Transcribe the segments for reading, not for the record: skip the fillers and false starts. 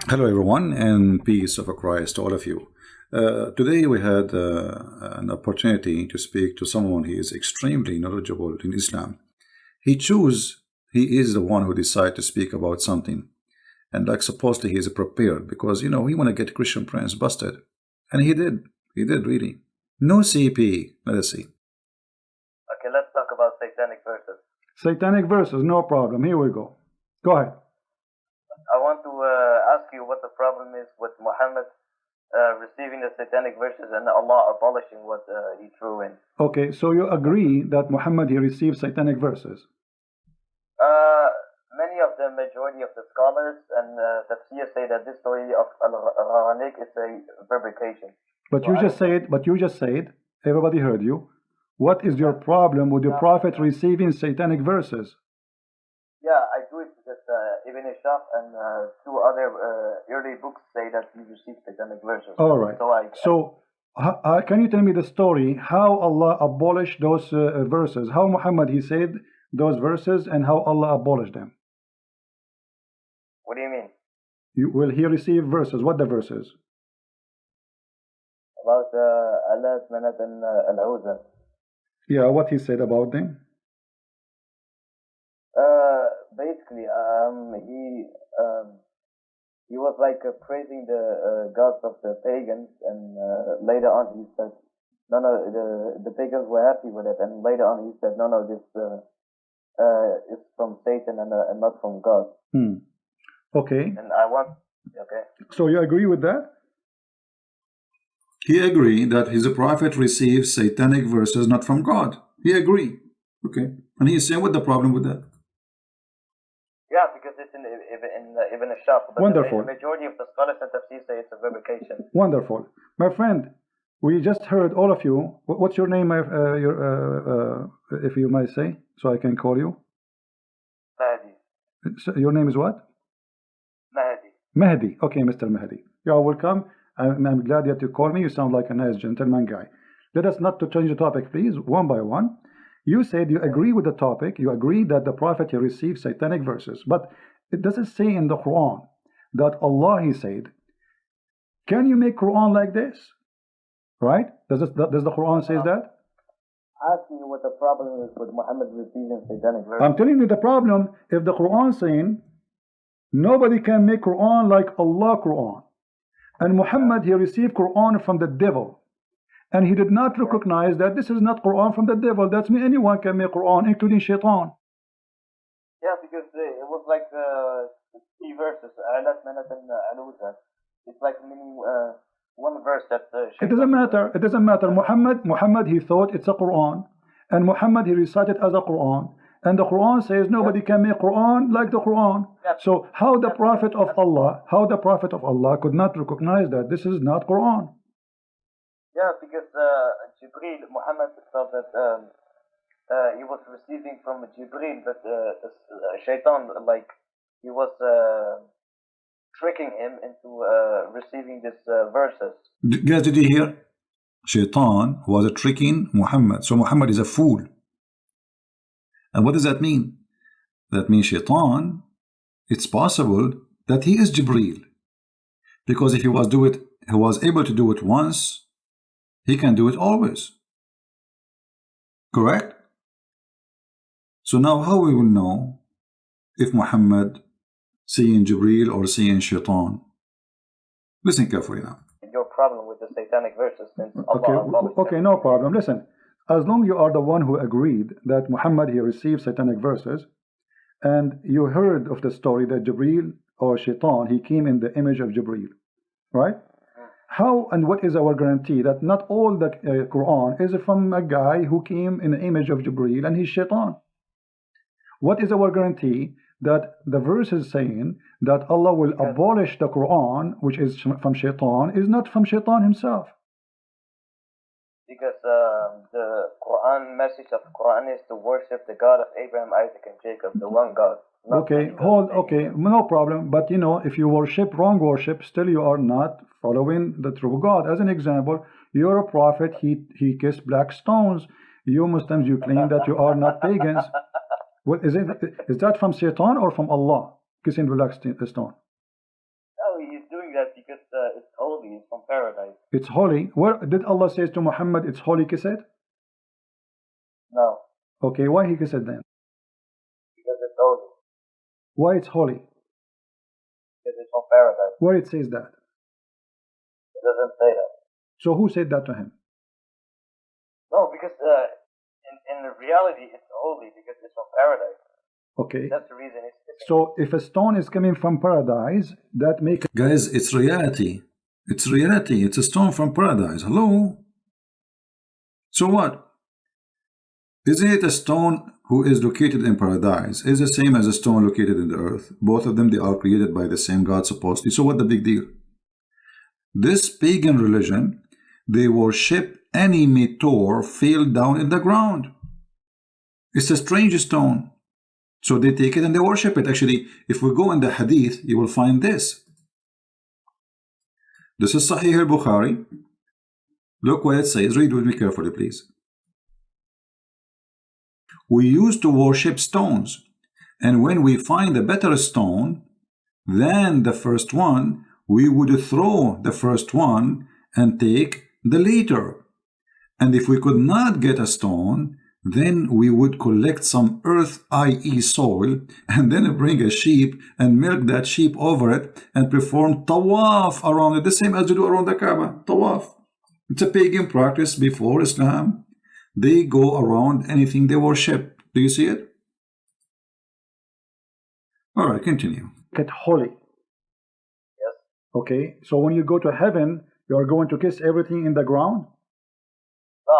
Hello, everyone, and peace of Christ to all of you. Today, we had an opportunity to speak to someone who is extremely knowledgeable in Islam. He is the one who decided to speak about something, and like supposedly he is prepared because he want to get Christian Prince busted, and he did really. No CP. Let us see. Okay, let's talk about satanic verses. Satanic verses, no problem. Here we go. Go ahead. I want to ask you what the problem is with Muhammad receiving the satanic verses and Allah abolishing what he threw in. Okay, so you agree that Muhammad he received satanic verses? Many of the majority of the scholars and tafsir say that this story of Gharaniq is a fabrication. But you just said, everybody heard you. What is your problem with the Prophet receiving satanic verses? Yeah, I do it because Ibn Ishaq and two other early books say that he received satanic verses. All right. So can you tell me the story how Allah abolished those verses? How Muhammad he said those verses and how Allah abolished them? What do you mean? Will he receive verses? What the verses? About Allah, Manat, and Al-Uzza. Yeah, what he said about them? Basically, he was like praising the gods of the pagans, and later on he said, the pagans were happy with it, and later on he said, this is from Satan and not from God. Okay. And I want, okay. So you agree with that? He agreed that his prophet received satanic verses not from God. He agreed. Okay. And he said, what the problem with that? Yeah, because it's in Ibn Ishaq. But wonderful. The majority of the scholars and tafsir say it's a fabrication. Wonderful. My friend, we just heard all of you. What's your name, if you might say, so I can call you? Mahdi. Your name is what? Mahdi. Mahdi. Okay, Mr. Mahdi. You are welcome. I'm glad that you called me. You sound like a nice gentleman guy. Let us not to change the topic, please, one by one. You said you agree with the topic. You agree that the Prophet he received satanic verses. But it doesn't say in the Quran that Allah he said, can you make Quran like this? Right? Does the Quran say that? Asking you what the problem is with Muhammad receiving satanic verses. I'm telling you the problem. If the Quran saying nobody can make Quran like Allah Quran, and Muhammad he received Quran from the devil, and he did not recognize that this is not Quran from the devil. That's me. Anyone can make Quran, including Shaitan. Yeah, because it was like 3 verses. Ayat, Manat, and Lalu. It's like meaning one verse that. It doesn't matter. It doesn't matter. Muhammad he thought it's a Quran, and Muhammad he recited as a Quran, and the Quran says nobody can make Quran like the Quran. So how the Prophet of Allah could not recognize that this is not Quran? Yeah, because Jibreel, Muhammad thought that he was receiving from Jibreel, but Shaitan, like he was tricking him into receiving these verses. Guys, did you hear? Shaitan was tricking Muhammad. So Muhammad is a fool. And what does that mean? That means Shaitan, it's possible that he is Jibreel. Because if he was able to do it once, he can do it always. Correct? So now how we will know if Muhammad seeing Jibreel or seeing Shaitan? Listen carefully now. Your problem with the satanic verses, since Allah okay, no problem. Listen, as long you are the one who agreed that Muhammad he received satanic verses, and you heard of the story that Jibreel or Shaitan he came in the image of Jibreel, right? How and what is our guarantee that not all the Quran is from a guy who came in the image of Jibreel and he's Shaitan? What is our guarantee that the verse is saying that Allah will abolish the Quran, which is from Shaitan, is not from Shaitan himself? Because the Quran message of the Quran is to worship the God of Abraham, Isaac, and Jacob, the one God. Okay, no problem. But if you worship wrong worship, still you are not following the true God. As an example, you're a prophet, he kissed black stones. You Muslims, you claim that you are not pagans. Well, is that from Satan or from Allah, kissing black stone? Oh, he's because it's holy, it's from paradise. It's holy. Where did Allah say to Muhammad, it's holy, kiss it? No, Okay, why he kiss it then? because it's holy, Why it's holy? because it's from paradise. Where it says that? It doesn't say that. So who said that to him? No, because in reality, it's holy because it's from paradise. Okay. That's the reason it's. So if a stone is coming from paradise, that makes Guys, it's reality. It's reality. It's a stone from paradise. Hello? So what? Isn't it a stone who is located in paradise is the same as a stone located in the earth? Both of them, they are created by the same God supposedly. So what the big deal? This pagan religion, they worship any meteor fell down in the ground. It's a strange stone. So they take it and they worship it. Actually, if we go in the Hadith, you will find this. This is Sahih al-Bukhari. Look what it says. Read with me carefully, please. We used to worship stones, and when we find a better stone than the first one, we would throw the first one and take the later. And if we could not get a stone, then we would collect some earth, i.e. soil, and then bring a sheep and milk that sheep over it and perform tawaf around it, the same as you do around the Kaaba, tawaf. It's a pagan practice before Islam. They go around anything they worship. Do you see it? All right, continue. it holy. Yes. Okay, so when you go to heaven, you are going to kiss everything in the ground? No,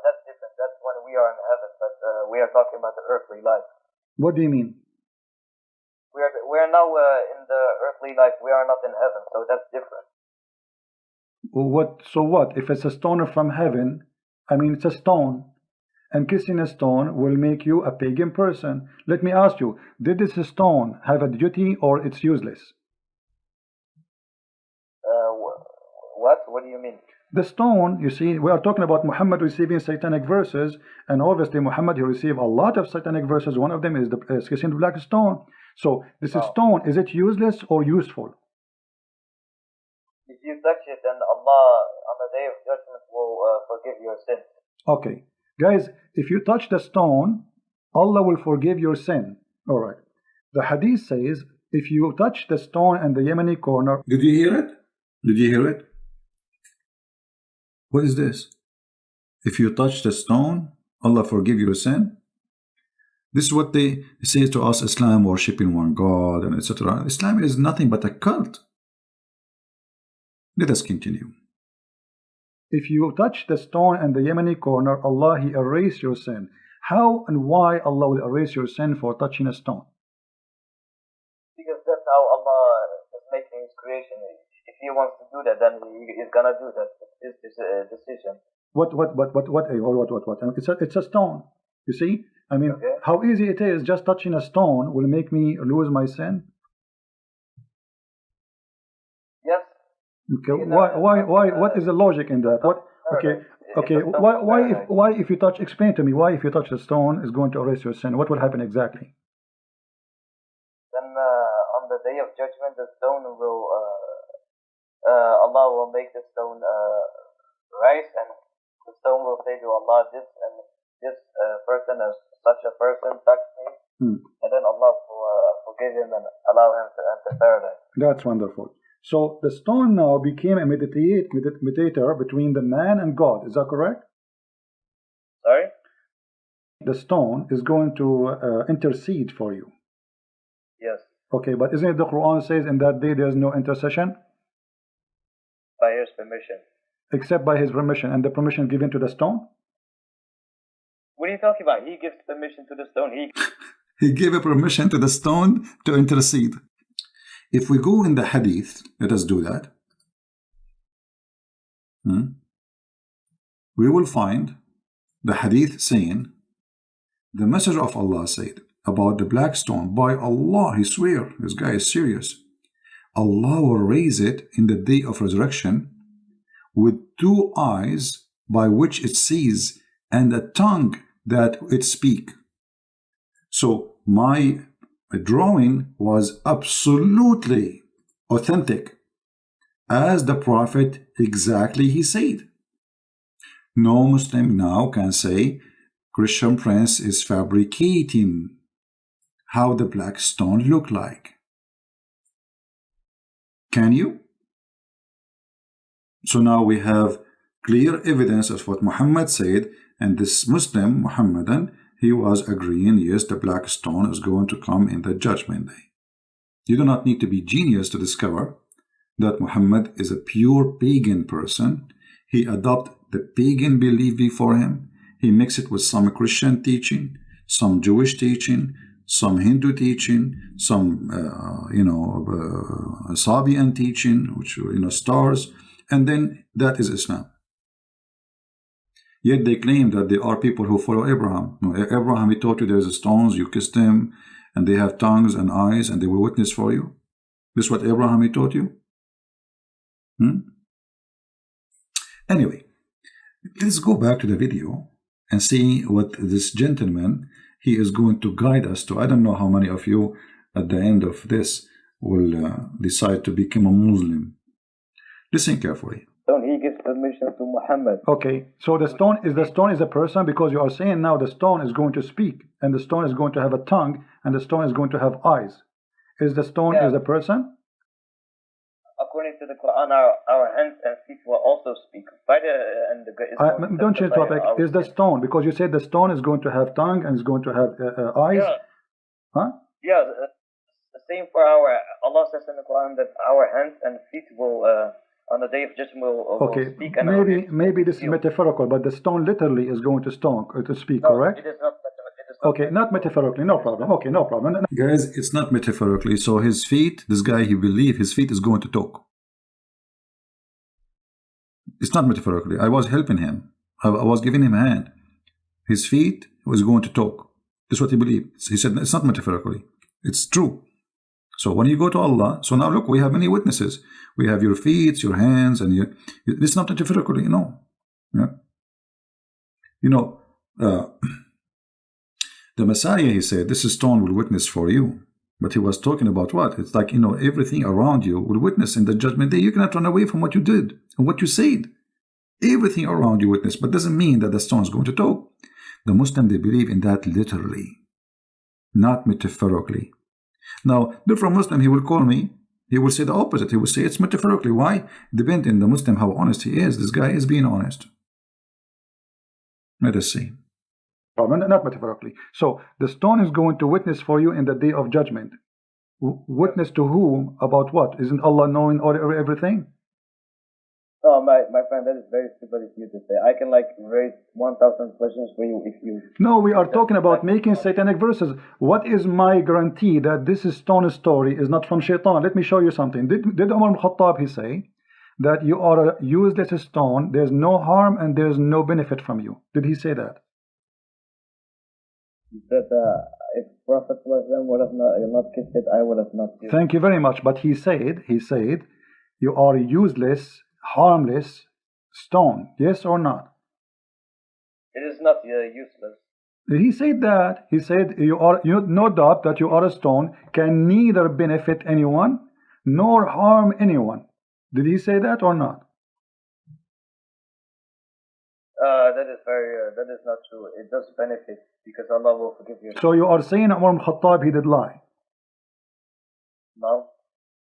that's different. That's when we are in heaven, but we are talking about the earthly life. What do you mean? We are now in the earthly life. We are not in heaven, so that's different. So what? If it's a stone from heaven, I mean, it's a stone, and kissing a stone will make you a pagan person. Let me ask you, did this stone have a duty or it's useless? What? What do you mean? The stone, you see, we are talking about Muhammad receiving satanic verses, and obviously Muhammad, he received a lot of satanic verses. One of them is the kissing the black stone. So this stone, is it useless or useful? If you touch it, then Allah on the day of judgment will forgive your sin. Okay, guys, if you touch the stone, Allah will forgive your sin. All right. The Hadith says, if you touch the stone in the Yemeni corner. Did you hear it? Did you hear it? What is this? If you touch the stone, Allah forgive your sin? This is what they say to us, Islam worshipping one God and etc. Islam is nothing but a cult. Let us continue. If you touch the stone in the Yemeni corner, Allah, He erase your sin. How and why Allah will erase your sin for touching a stone? Because that's how Allah is making His creation. If He wants to do that, then He's gonna do that. It's His decision. What? It's a stone. You see? I mean, Okay. how easy it is. Just touching a stone will make me lose my sin. Yes. Okay. Why? What is the logic in that? What? Okay. Okay. Why if you touch? Explain to me why if you touch the stone is going to erase your sin. What will happen exactly? Then on the day of judgment, the stone will Allah will make the stone rise, and the stone will say to Allah, this person is such a person touched me, and then Allah will forgive him and allow him to enter paradise. That's wonderful. So the stone now became a mediator between the man and God. Is that correct? Sorry? The stone is going to intercede for you. Yes. Okay, but isn't it the Quran says in that day there is no intercession? By His permission. Except by His permission, and the permission given to the stone? What are you talking about? He gives permission to the stone. He gave a permission to the stone to intercede. If we go in the Hadith, let us do that. We will find the Hadith saying, the Messenger of Allah said about the black stone, by Allah, he swear, this guy is serious. Allah will raise it in the day of resurrection with 2 eyes by which it sees and a tongue that it speak. So my drawing was absolutely authentic. as the Prophet exactly he said. No Muslim now can say Christian Prince is fabricating how the black stone look like. Can you? So now we have clear evidence of what Muhammad said, and this Muslim, Muhammadan, he was agreeing, yes, the black stone is going to come in the judgment day. You do not need to be genius to discover that Muhammad is a pure pagan person. He adopted the pagan belief before him. He mixed it with some Christian teaching, some Jewish teaching, some Hindu teaching, some Sabian teaching, which stars, and then that is Islam. Yet they claim that they are people who follow Abraham. No, Abraham, he taught you there's stones, you kissed them, and they have tongues and eyes, and they will witness for you. This is what Abraham, he taught you? Anyway, let's go back to the video and see what this gentleman, he is going to guide us to. I don't know how many of you at the end of this will decide to become a Muslim. Listen carefully. He gives permission to Muhammad. Okay, so the stone is a person, because you are saying now the stone is going to speak, and the stone is going to have a tongue, and the stone is going to have eyes. Is the stone is a person? According to the Quran, our hands and feet will also speak. Don't change topic. Is the stone, because you said the stone is going to have tongue and is going to have eyes? Yeah. Huh? Yeah, the same for Allah says in the Quran that our hands and feet will, on the day of judgment, will speak. And maybe this is metaphorical, but the stone literally is going to speak, no, correct? It is not. Okay, not metaphorically, no problem. Okay, no problem. Guys, it's not metaphorically. So his feet, this guy, he believes his feet is going to talk. It's not metaphorically. I was helping him. I was giving him a hand. His feet was going to talk. This is what he believed. He said it's not metaphorically. It's true. So when you go to Allah, so now look, we have many witnesses. We have your feet, your hands, and your. It's not metaphorically, Yeah. The Messiah, he said, this stone will witness for you. But he was talking about what? It's like, everything around you will witness in the judgment day. You cannot run away from what you did and what you said. Everything around you witness, but doesn't mean that the stone is going to talk. The Muslim, they believe in that literally, not metaphorically. Now, different Muslim, he will call me, he will say the opposite. He will say it's metaphorically. Why? Depending on the Muslim, how honest he is. This guy is being honest. Let us see. Not metaphorically. So the stone is going to witness for you in the day of judgment. Witness to whom? About what? Isn't Allah knowing everything? Oh, my friend, that is very stupid of you to say. I can raise 1,000 questions for you if you. No, we are talking about making satanic verses. What is my guarantee that this stone story is not from Shaitan? Let me show you something. Did Umar al-Khattab, he say that you are a useless stone, there's no harm and there's no benefit from you? Did he say that? That if Prophet would have not kissed it, I would have not kissed it. Thank you very much. But he said, you are a useless, harmless stone. Yes or not? It is not useless. He said that. He said, no doubt that you are a stone, can neither benefit anyone nor harm anyone. Did he say that or not? That is not true. It does benefit because Allah will forgive you. So you are saying Umar al-Khattab, he did lie? No.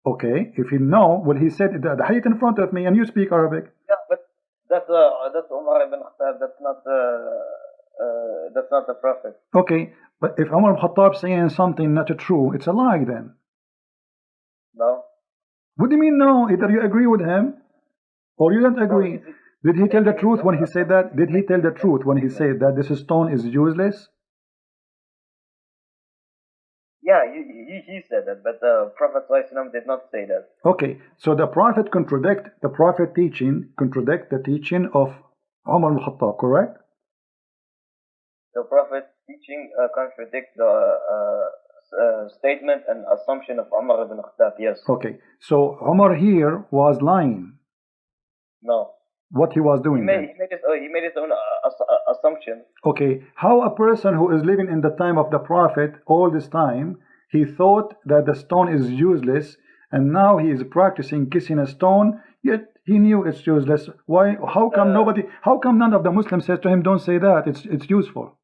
Okay, if he no, well, he said the hadith in front of me and you speak Arabic. Yeah, but that's Umar ibn Khattab. That's not the Prophet. Okay, but if Umar al-Khattab saying something not true, it's a lie then. No. What do you mean no? Either you agree with him or you don't agree. Did he tell the truth when he said that? Did he tell the truth when he said that this stone is useless? Yeah, he said that, but the Prophet did not say that. Okay, so the Prophet contradict the teaching of Umar al-Khattab, correct? The Prophet's teaching contradicts the statement and assumption of Umar ibn Khattab, yes. Okay, so Umar here was lying. No. What he was doing? He made his own assumption. Okay, how a person who is living in the time of the Prophet all this time, he thought that the stone is useless and now he is practicing kissing a stone, yet he knew it's useless. Why? How come nobody? How come none of the Muslims says to him, "Don't say that. It's useful"?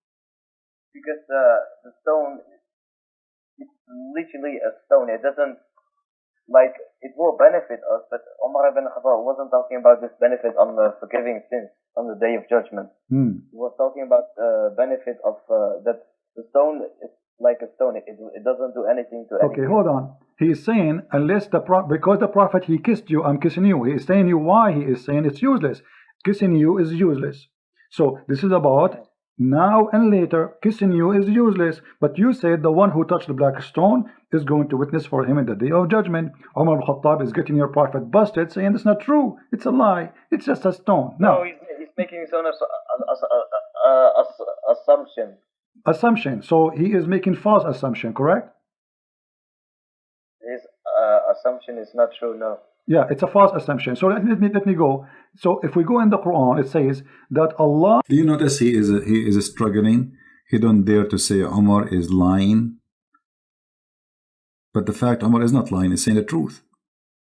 Because the stone, it's literally a stone. It doesn't, like, it will benefit us, but Umar ibn Khattab wasn't talking about this benefit on the forgiving sins on the day of judgment. He was talking about benefit of that the stone is like a stone. It doesn't do anything to anything. Okay, hold on. He is saying, unless because the Prophet, he kissed you, I'm kissing you. He is saying you why he is saying it's useless. Kissing you is useless. So this is about now and later. Kissing you is useless. But you said the one who touched the black stone is going to witness for him in the day of judgment. Umar al-Khattab is getting your Prophet busted, saying it's not true. It's a lie. It's just a stone. No, he's making his own assumption. Assumption. So he is making false assumption, correct? His assumption is not true, no. Yeah, it's a false assumption. So let me go. So if we go in the Quran, it says that Allah. Do you notice he is struggling? He don't dare to say Umar is lying. But the fact Umar is not lying, he's saying the truth.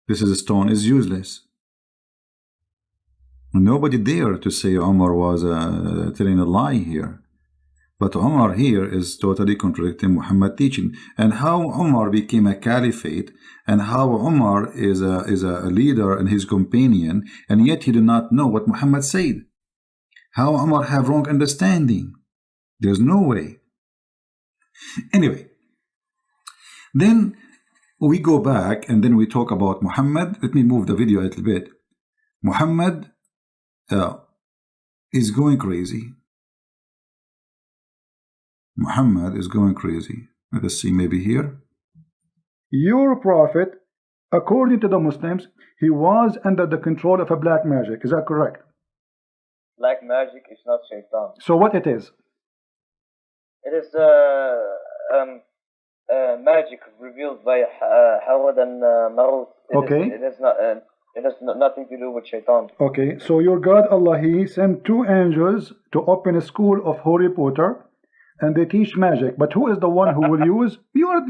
This is a stone is useless. Nobody dare to say Umar was telling a lie here. But Umar here is totally contradicting Muhammad's teaching. And how Umar became a caliphate, and how Umar is a leader and his companion, and yet he did not know what Muhammad said. How Umar have wrong understanding. There's no way. Anyway, then we go back and then we talk about Muhammad. Let me move the video a little bit. Muhammad is going crazy. Muhammad is going crazy. Let us see, maybe here. Your Prophet, according to the Muslims, he was under the control of a black magic. Is that correct? Black magic is not shaitan. So what it is? It is magic revealed by Hawad and Marut. It has nothing to do with shaitan. Okay, so your God Allah, he sent two angels to open a school of Harry Potter, and they teach magic. But who is the one who will use? You are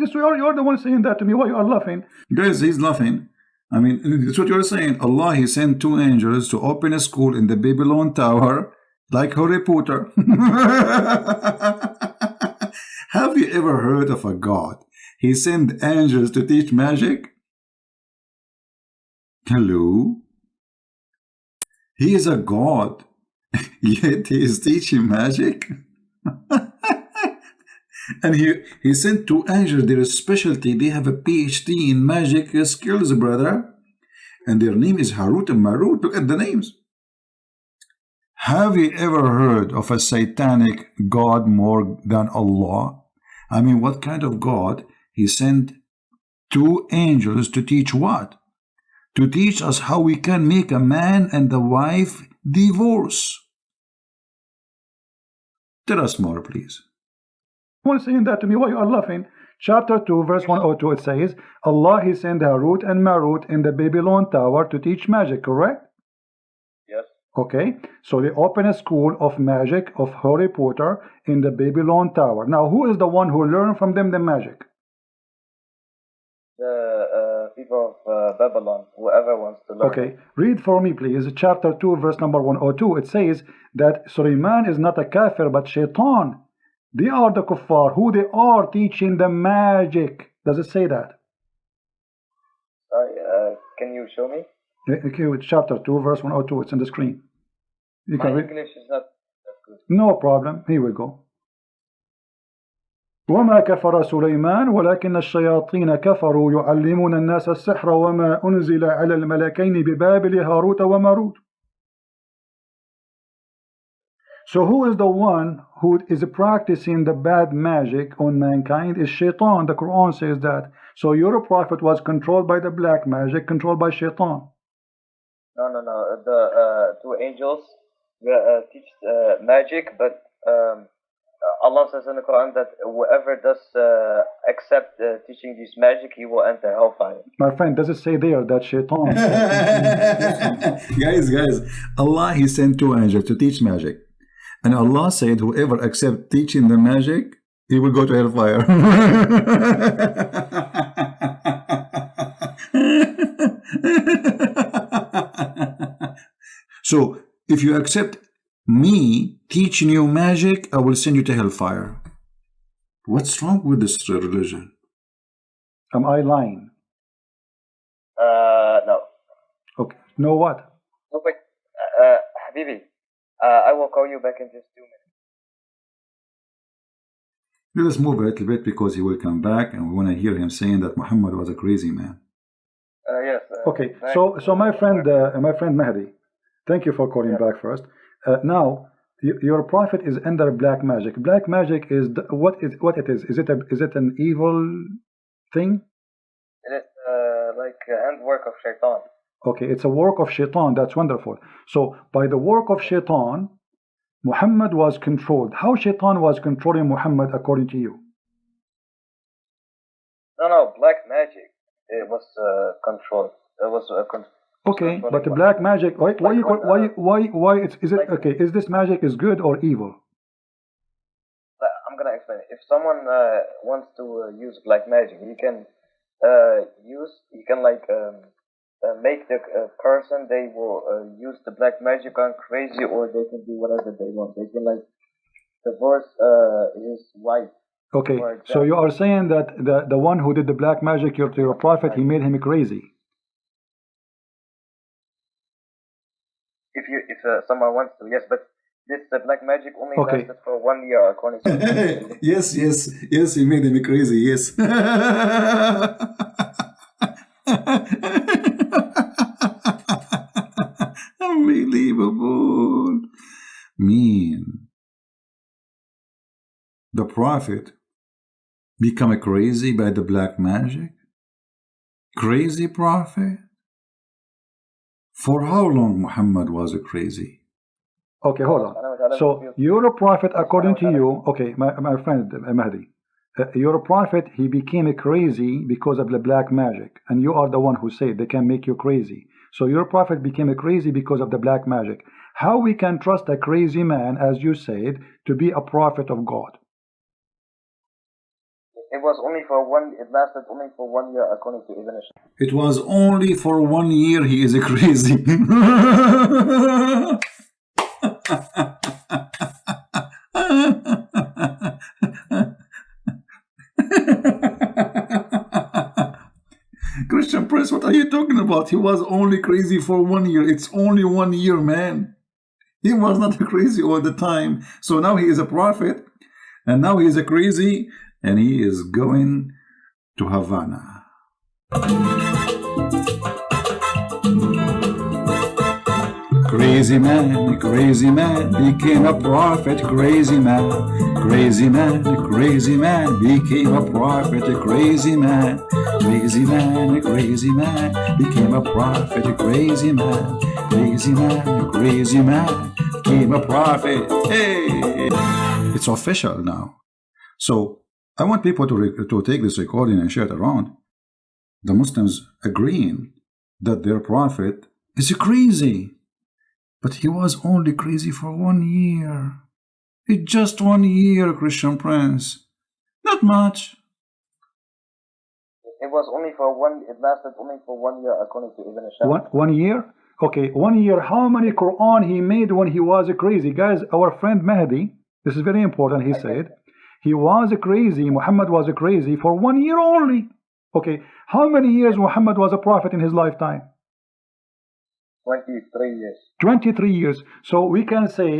the one saying that to me. Why you are laughing? Guys, he's laughing. I mean, that's what you're saying. Allah, he sent two angels to open a school in the Babylon Tower, like Harry Potter. Have you ever heard of a God? He sent angels to teach magic? Hello? He is a God, yet he is teaching magic? And he sent two angels, their specialty, they have a PhD in magic skills, brother. And their name is Harut and Marut. Look at the names. Have you ever heard of a satanic God more than Allah? I mean, what kind of God? He sent two angels to teach what? To teach us how we can make a man and the wife divorce. Tell us more, please. You want saying that to me? Why you are laughing? Chapter 2, verse 102, it says, Allah, he sent Harut and Marut in the Babylon Tower to teach magic, correct? Yes. Okay, so they open a school of magic of Harry Potter in the Babylon Tower. Now, who is the one who learned from them the magic? The people of Babylon, whoever wants to learn. Okay, read for me, please. Chapter 2, verse number 102. It says that Sulaiman is not a Kathir, but Shaitan. They are the kuffar, who they are teaching the magic. Does it say that? Sorry, can you show me? Okay, with chapter 2, verse 102. It's on the screen. You My can read. English is not that good. No problem. Here we go. وما كفر سليمان ولكن الشياطين كفروا يعلمون الناس السحر وما أنزل على الملكين ببابل هاروت وماروت. So who is the one who is practicing the bad magic on mankind? Is Shaitan. The Quran says that. So your Prophet was controlled by the black magic, controlled by Shaitan. No. The two angels teach magic, but Allah says in the Quran that whoever does accept teaching this magic, he will enter hellfire. My friend, does it say there that Shaitan? Guys, Allah, he sent two angels to teach magic. And Allah said, whoever accepts teaching the magic, he will go to hellfire. So if you accept me teaching you magic, I will send you to hellfire. What's wrong with this religion? Am I lying? No. Okay. No what? No, but, Habibi, I will call you back in just 2 minutes. Let us move a little bit because he will come back and we want to hear him saying that Muhammad was a crazy man. Yes. Okay. So my friend Mahdi, thank you for calling back first. Now, your prophet is under black magic. Black magic is what it is. Is it an evil thing? It is like handwork of shaitan. Okay, it's a work of shaitan. That's wonderful. So by the work of shaitan, Muhammad was controlled. How shaitan was controlling Muhammad according to you? No, black magic. It was controlled. It was okay, but the black magic. Why is it okay? Is this magic is good or evil? I'm gonna explain it. If someone wants to use black magic, you can make the person they will use the black magic on crazy, or they can do whatever they want. They can divorce his wife. Okay, so you are saying that the one who did the black magic to your prophet, he made him crazy. If someone wants to, yes, but this black magic only lasted for 1 year, according to yes, he made him crazy. Yes. Unbelievable. Mean. The prophet become crazy by the black magic? Crazy prophet? For how long Muhammad was crazy? Okay, hold on. So you're a prophet according to you. Okay, my friend Mahdi. You're a prophet, he became crazy because of the black magic. And you are the one who said they can make you crazy. So your prophet became crazy because of the black magic. How we can trust a crazy man, as you said, to be a prophet of God? It was only for it lasted only for 1 year, according to Ibn Ishaq. It was only for 1 year he is crazy. Christian Prince, what are you talking about? He was only crazy for 1 year. It's only 1 year, man. He was not crazy all the time. So now he is a prophet, and now he is crazy, and he is going to Havana. Crazy man became a prophet. Crazy man became a prophet. Crazy man became a prophet. Crazy man became a prophet. Hey, it's official now. So I want people to take this recording and share it around. The Muslims agreeing that their prophet is crazy. But he was only crazy for 1 year. It's just 1 year, Christian Prince. Not much. It was only for it lasted only for 1 year, according to Ibn Ishaq. 1 year? Okay, 1 year. How many Quran he made when he was crazy? Guys, our friend Mahdi, this is very important, he said, he was crazy, Muhammad was crazy for 1 year only. Okay, how many years Muhammad was a prophet in his lifetime? 23 years. 23 years. So we can say...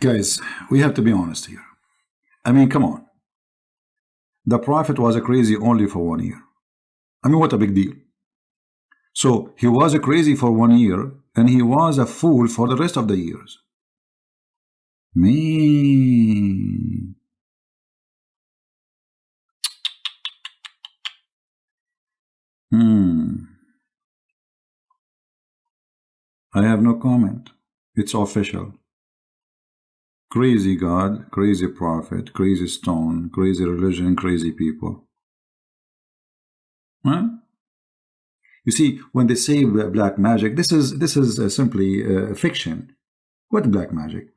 Guys, we have to be honest here. I mean, come on. The prophet was crazy only for 1 year. I mean, what a big deal. So he was crazy for 1 year, and he was a fool for the rest of the years. Me. I have no comment. It's official. Crazy God, crazy prophet, crazy stone, crazy religion, crazy people. Huh? You see, when they say black magic, this is simply fiction. What black magic?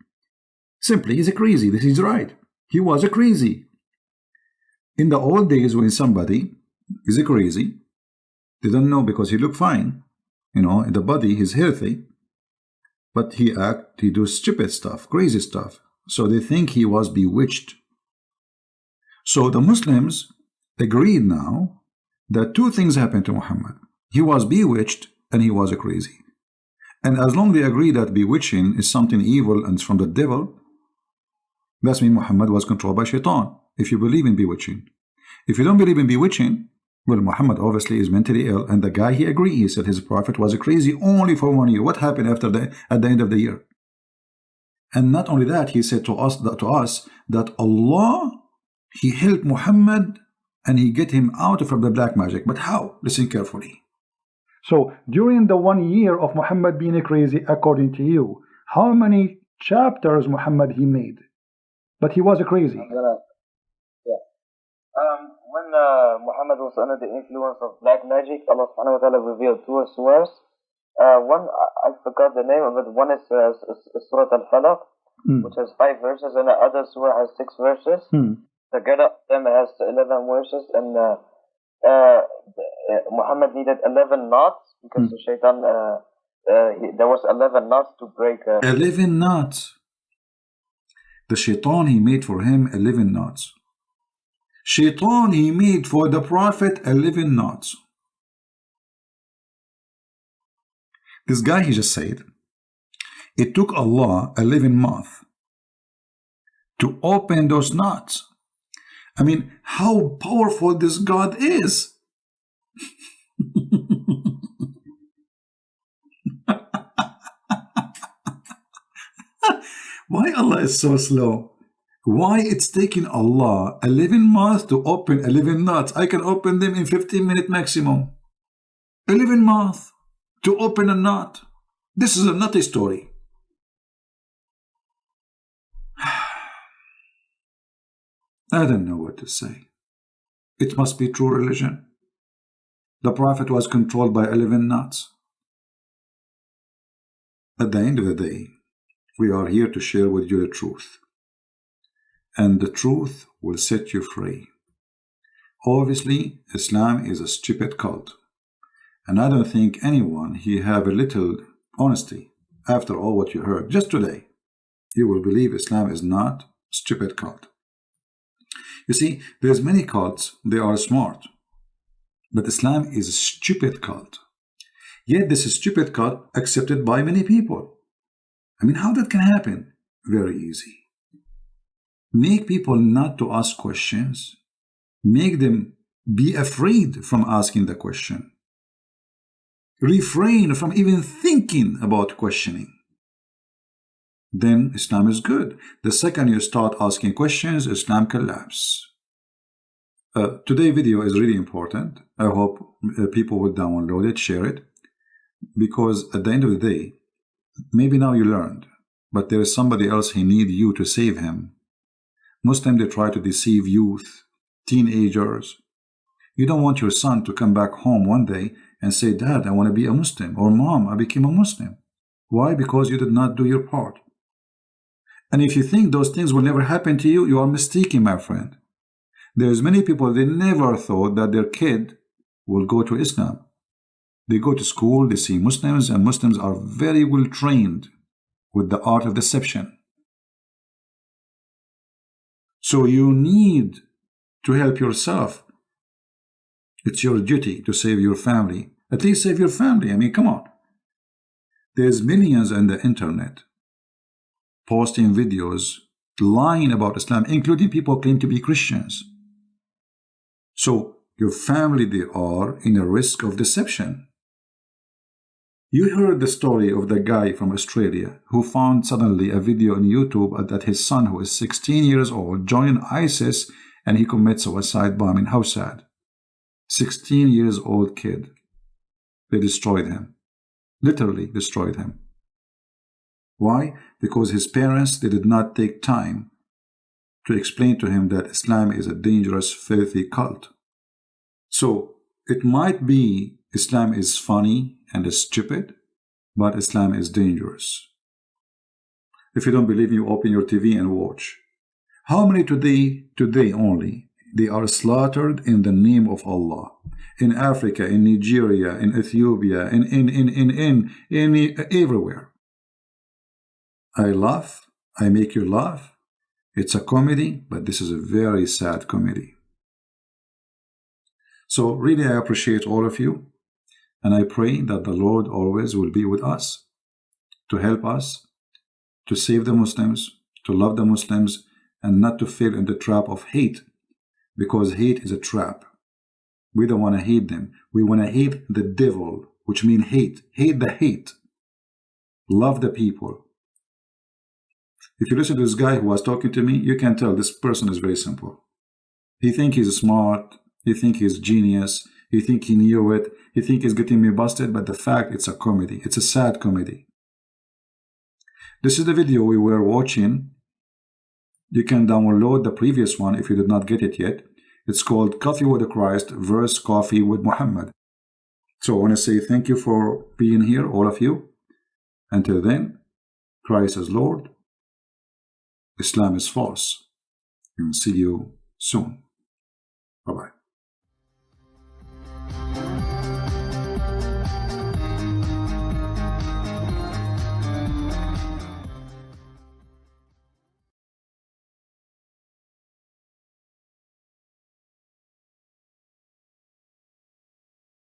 Simply, he's crazy. This is right. He was crazy. In the old days, when somebody is crazy, they don't know because he look fine. You know, in the body, he's healthy. but he do stupid stuff, crazy stuff. So they think he was bewitched. So the Muslims agreed now that two things happened to Muhammad. He was bewitched and he was crazy. And as long as they agree that bewitching is something evil and it's from the devil, that means Muhammad was controlled by shaitan, if you believe in bewitching. If you don't believe in bewitching, well, Muhammad obviously is mentally ill, and the guy, he agreed. He said his prophet was crazy only for 1 year. What happened at the end of the year? And not only that, he said to us that Allah, he helped Muhammad and he get him out from the black magic. But how? Listen carefully. So during the 1 year of Muhammad being crazy, according to you, how many chapters Muhammad he made? But he was crazy. When Muhammad was under the influence of black magic, Allah subhanahu wa ta'ala revealed two surahs. One, I forgot the name of it. One is Surah Al-Falaq, which has 5 verses, and the other surah has 6 verses. Together, them has 11 verses, and Muhammad needed 11 knots because the shaitan, there was 11 knots to break. 11 knots. The shaitan, he made for him 11 knots. Shaitan, he made for the prophet 11 knots. This guy, he just said, it took Allah 11 months to open those knots. I mean, how powerful this God is. Why Allah is so slow? Why it's taking Allah 11 months to open 11 knots? I can open them in 15 minutes maximum. 11 months to open a knot. This is a nutty story. I don't know what to say. It must be true religion. The Prophet was controlled by 11 knots. At the end of the day, we are here to share with you the truth. And the truth will set you free. Obviously, Islam is a stupid cult. And I don't think anyone here have a little honesty after all what you heard just today. You will believe Islam is not a stupid cult. You see, there's many cults, they are smart. But Islam is a stupid cult. Yet this stupid cult accepted by many people. I mean, how that can happen? Very easy. Make people not to ask questions. Make them be afraid from asking the question. Refrain from even thinking about questioning. Then Islam is good. The second you start asking questions, Islam collapses. Today's video is really important. I hope people will download it, share it. Because at the end of the day, maybe now you learned, but there is somebody else who needs you to save him. Muslims, they try to deceive youth, teenagers. You don't want your son to come back home one day and say, Dad, I want to be a Muslim, or Mom, I became a Muslim. Why? Because you did not do your part. And if you think those things will never happen to you, you are mistaken, my friend. There's many people, they never thought that their kid will go to Islam. They go to school, they see Muslims, and Muslims are very well trained with the art of deception. So you need to help yourself. It's your duty to save your family. At least save your family. I mean, come on. There's millions on the internet posting videos lying about Islam, including people claim to be Christians. So your family, they are in a risk of deception. You heard the story of the guy from Australia who found suddenly a video on YouTube that his son, who is 16 years old, joined ISIS and he commits suicide bombing. How sad. 16 years old kid. They destroyed him. Literally destroyed him. Why? Because his parents, they did not take time to explain to him that Islam is a dangerous, filthy cult. So it might be Islam is funny and is stupid, but Islam is dangerous. If you don't believe me, you open your TV and watch. How many today only, they are slaughtered in the name of Allah? In Africa, in Nigeria, in Ethiopia, in everywhere. I laugh, I make you laugh. It's a comedy, but this is a very sad comedy. So really, I appreciate all of you, and I pray that the Lord always will be with us, to help us, to save the Muslims, to love the Muslims, and not to fall in the trap of hate, because hate is a trap. We don't want to hate them. We want to hate the devil, which means hate. Hate the hate. Love the people. If you listen to this guy who was talking to me, you can tell this person is very simple. He thinks he's smart. He thinks he's genius. He thinks he knew it. He thinks he's getting me busted. But the fact, it's a comedy. It's a sad comedy. This is the video we were watching. You can download the previous one if you did not get it yet. It's called Coffee with Christ versus Coffee with Muhammad. So I want to say thank you for being here, all of you. Until then, Christ is Lord. Islam is false. And see you soon. Bye-bye.